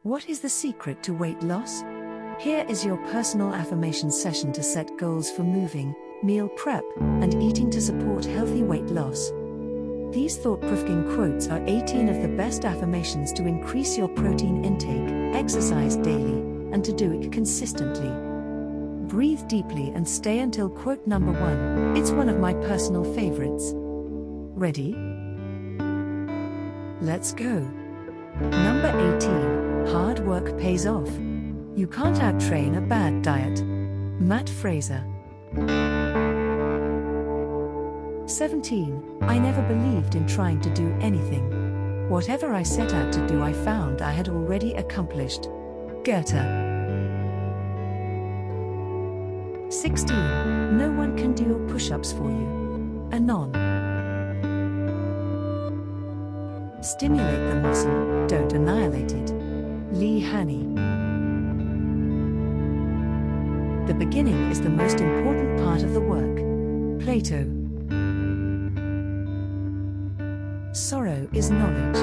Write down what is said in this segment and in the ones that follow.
What is the secret to weight loss? Here is your personal affirmation session to set goals for moving, meal prep, and eating to support healthy weight loss. These thought-provoking quotes are 18 of the best affirmations to increase your protein intake, exercise daily, and to do it consistently. Breathe deeply and stay until quote number 1. It's one of my personal favorites. Ready? Let's go. Number 18. Hard work pays off. You can't out-train a bad diet. Fraser. 17. I never believed in trying to do anything. Whatever I set out to do, I found I had already accomplished. Goethe. 16. No one can do your push-ups for you. Anon. Stimulate the muscle, don't annihilate it. Lee Haney. The beginning is the most important part of the work. Plato. Sorrow is knowledge.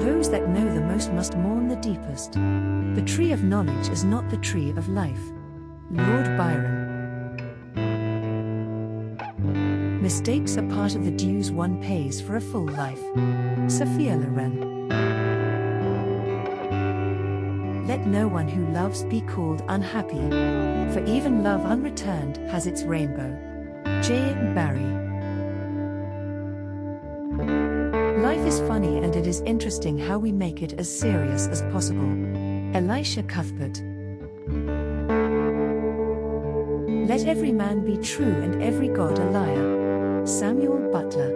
Those that know the most must mourn the deepest. The tree of knowledge is not the tree of life. Lord Byron. Mistakes are part of the dues one pays for a full life. Sophia Loren. Let no one who loves be called unhappy, for even love unreturned has its rainbow. J. Barrie. Life is funny and it is interesting how we make it as serious as possible. Elisha Cuthbert. Let every man be true and every god a liar. Samuel Butler.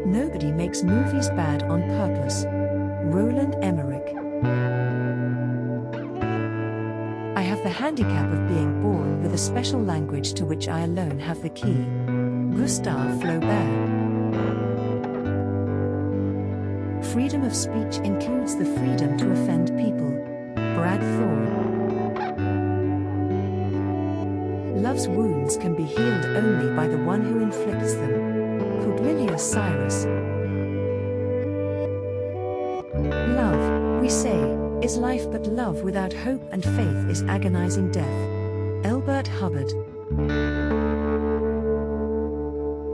Nobody makes movies bad on purpose. Roland Emmerich. I have the handicap of being born with a special language to which I alone have the key. Gustave Flaubert. Freedom of speech includes the freedom to offend people. Brad Thorne. Love's wounds can be healed only by the one who inflicts them. Publilius Cyrus. Love, we say, is life, but love without hope and faith is agonizing death. Elbert Hubbard.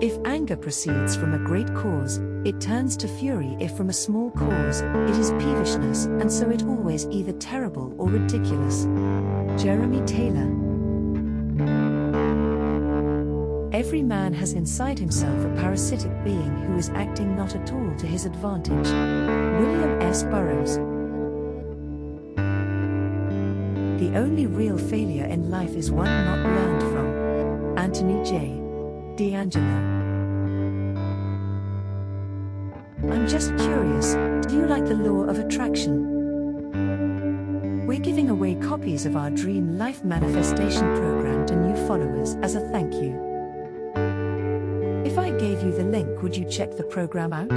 If anger proceeds from a great cause, it turns to fury. If from a small cause, it is peevishness, and so it always either terrible or ridiculous. Jeremy Taylor. Every man has inside himself a parasitic being who is acting not at all to his advantage. William S. Burroughs. The only real failure in life is one not learned from. Anthony J. D'Angelo. I'm just curious, do you like the law of attraction? We're giving away copies of our Dream Life Manifestation program to new followers as a thank you. If I gave you the link, would you check the program out?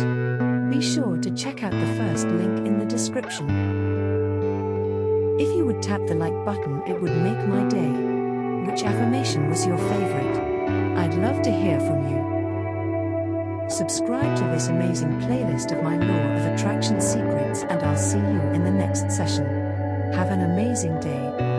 Be sure to check out the first link in the description. If you would tap the like button, it would make my day. Which affirmation was your favorite? I'd love to hear from you. Subscribe to this amazing playlist of my Law of Attraction secrets, and I'll see you in the next session. Have an amazing day.